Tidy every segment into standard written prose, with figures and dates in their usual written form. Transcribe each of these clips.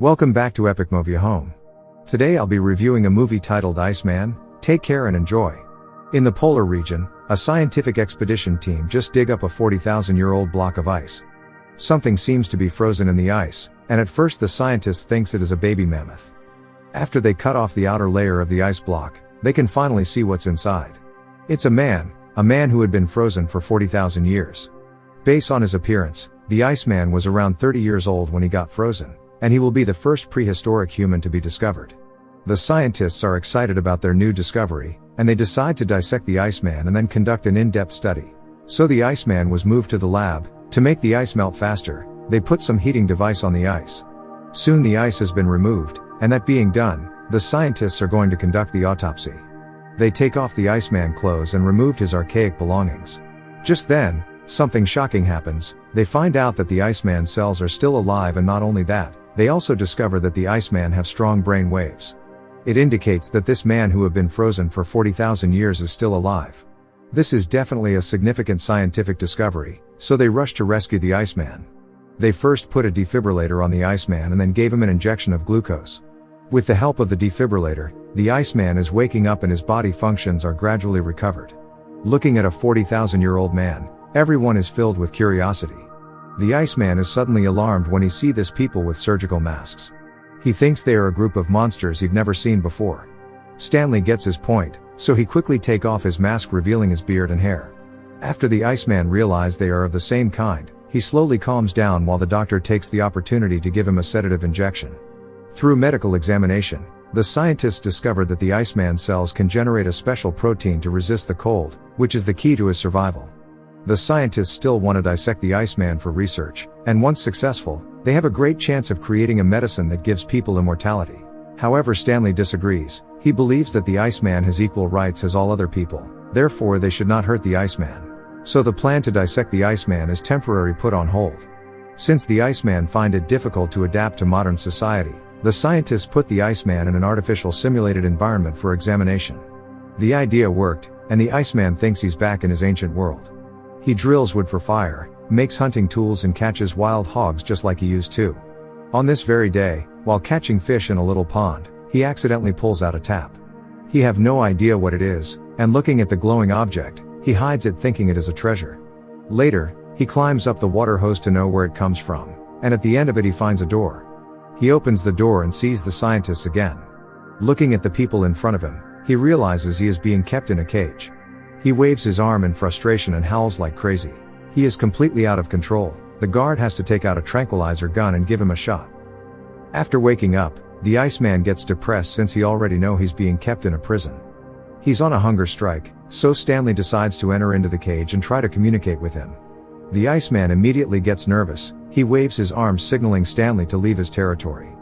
Welcome back to Epicmoviehome. Today I'll be reviewing a movie titled Iceman. Take care and enjoy. In the polar region, a scientific expedition team just dig up a 40,000-year-old block of ice. Something seems to be frozen in the ice, and at first the scientists thinks it is a baby mammoth. After they cut off the outer layer of the ice block, they can finally see what's inside. It's a man who had been frozen for 40,000 years. Based on his appearance, the Iceman was around 30 years old when he got frozen, and he will be the first prehistoric human to be discovered. The scientists are excited about their new discovery, and they decide to dissect the Iceman and then conduct an in-depth study. So the Iceman was moved to the lab. To make the ice melt faster, they put some heating device on the ice. Soon the ice has been removed, and that being done, the scientists are going to conduct the autopsy. They take off the Iceman clothes and removed his archaic belongings. Just then, something shocking happens. They find out that the Iceman cells are still alive, and not only that, they also discover that the Iceman have strong brain waves. It indicates that this man who have been frozen for 40,000 years is still alive. This is definitely a significant scientific discovery, so they rush to rescue the Iceman. They first put a defibrillator on the Iceman and then gave him an injection of glucose. With the help of the defibrillator, the Iceman is waking up and his body functions are gradually recovered. Looking at a 40,000-year-old man, everyone is filled with curiosity. The Iceman is suddenly alarmed when he sees this people with surgical masks. He thinks they are a group of monsters he've never seen before. Stanley gets his point, so he quickly takes off his mask, revealing his beard and hair. After the Iceman realizes they are of the same kind, he slowly calms down while the doctor takes the opportunity to give him a sedative injection. Through medical examination, the scientists discovered that the Iceman cells can generate a special protein to resist the cold, which is the key to his survival. The scientists still want to dissect the Iceman for research, and once successful, they have a great chance of creating a medicine that gives people immortality. However, Stanley disagrees. He believes that the Iceman has equal rights as all other people, therefore they should not hurt the Iceman. So the plan to dissect the Iceman is temporarily put on hold. Since the Iceman find it difficult to adapt to modern society, the scientists put the Iceman in an artificial simulated environment for examination. The idea worked, and the Iceman thinks he's back in his ancient world. He drills wood for fire, makes hunting tools and catches wild hogs just like he used to. On this very day, while catching fish in a little pond, he accidentally pulls out a tap. He have no idea what it is, and looking at the glowing object, he hides it thinking it is a treasure. Later, he climbs up the water hose to know where it comes from, and at the end of it he finds a door. He opens the door and sees the scientists again. Looking at the people in front of him, he realizes he is being kept in a cage. He waves his arm in frustration and howls like crazy. He is completely out of control. The guard has to take out a tranquilizer gun and give him a shot. After waking up, the Iceman gets depressed since he already knows he's being kept in a prison. He's on a hunger strike, so Stanley decides to enter into the cage and try to communicate with him. The Iceman immediately gets nervous. He waves his arms signaling Stanley to leave his territory.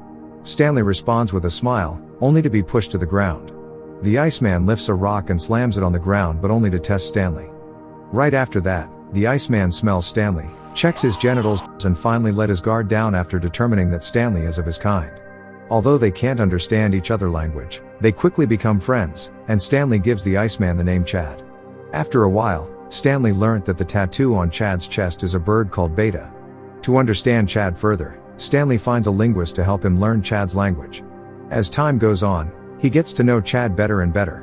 Stanley responds with a smile, only to be pushed to the ground. The Iceman lifts a rock and slams it on the ground, but only to test Stanley. Right after that, the Iceman smells Stanley, checks his genitals, and finally let his guard down after determining that Stanley is of his kind. Although they can't understand each other's language, they quickly become friends, and Stanley gives the Iceman the name Chad. After a while, Stanley learnt that the tattoo on Chad's chest is a bird called Beta. To understand Chad further, Stanley finds a linguist to help him learn Chad's language. As time goes on, he gets to know Chad better and better.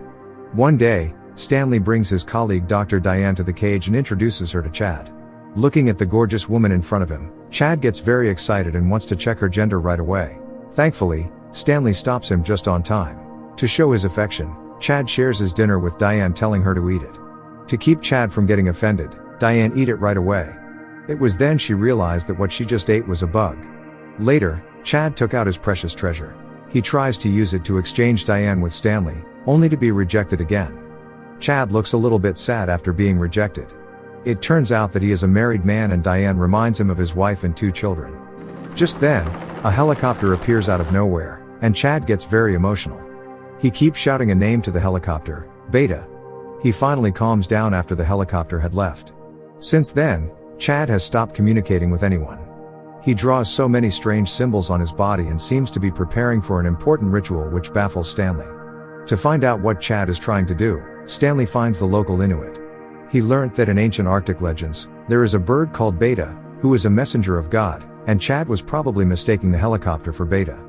One day, Stanley brings his colleague Dr. Diane to the cage and introduces her to Chad. Looking at the gorgeous woman in front of him, Chad gets very excited and wants to check her gender right away. Thankfully, Stanley stops him just on time. To show his affection, Chad shares his dinner with Diane, telling her to eat it. To keep Chad from getting offended, Diane eat it right away. It was then she realized that what she just ate was a bug. Later, Chad took out his precious treasure. He tries to use it to exchange Diane with Stanley, only to be rejected again. Chad looks a little bit sad after being rejected. It turns out that he is a married man and Diane reminds him of his wife and 2 children. Just then, a helicopter appears out of nowhere, and Chad gets very emotional. He keeps shouting a name to the helicopter, Beta. He finally calms down after the helicopter had left. Since then, Chad has stopped communicating with anyone. He draws so many strange symbols on his body and seems to be preparing for an important ritual which baffles Stanley. To find out what Chad is trying to do, Stanley finds the local Inuit. He learnt that in ancient Arctic legends, there is a bird called Beta, who is a messenger of God, and Chad was probably mistaking the helicopter for Beta.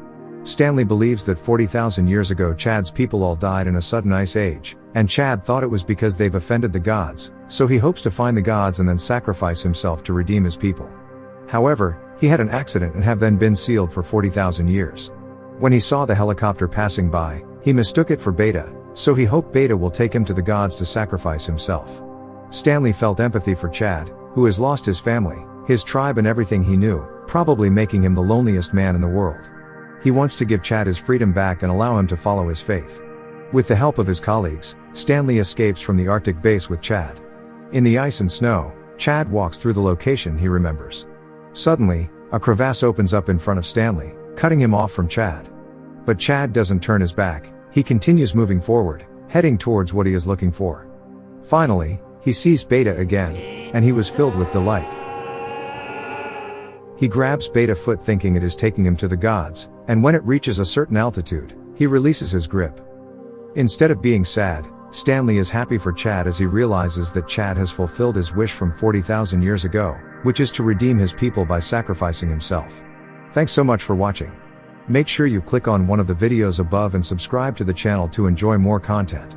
Stanley believes that 40,000 years ago Chad's people all died in a sudden ice age, and Chad thought it was because they've offended the gods, so he hopes to find the gods and then sacrifice himself to redeem his people. However, he had an accident and have then been sealed for 40,000 years. When he saw the helicopter passing by, he mistook it for Beta, so he hoped Beta will take him to the gods to sacrifice himself. Stanley felt empathy for Chad, who has lost his family, his tribe and everything he knew, probably making him the loneliest man in the world. He wants to give Chad his freedom back and allow him to follow his faith. With the help of his colleagues, Stanley escapes from the Arctic base with Chad. In the ice and snow, Chad walks through the location he remembers. Suddenly, a crevasse opens up in front of Stanley, cutting him off from Chad. But Chad doesn't turn his back, he continues moving forward, heading towards what he is looking for. Finally, he sees Beta again, and he was filled with delight. He grabs Beta's foot thinking it is taking him to the gods, and when it reaches a certain altitude, he releases his grip. Instead of being sad, Stanley is happy for Chad as he realizes that Chad has fulfilled his wish from 40,000 years ago, which is to redeem his people by sacrificing himself. Thanks so much for watching. Make sure you click on one of the videos above and subscribe to the channel to enjoy more content.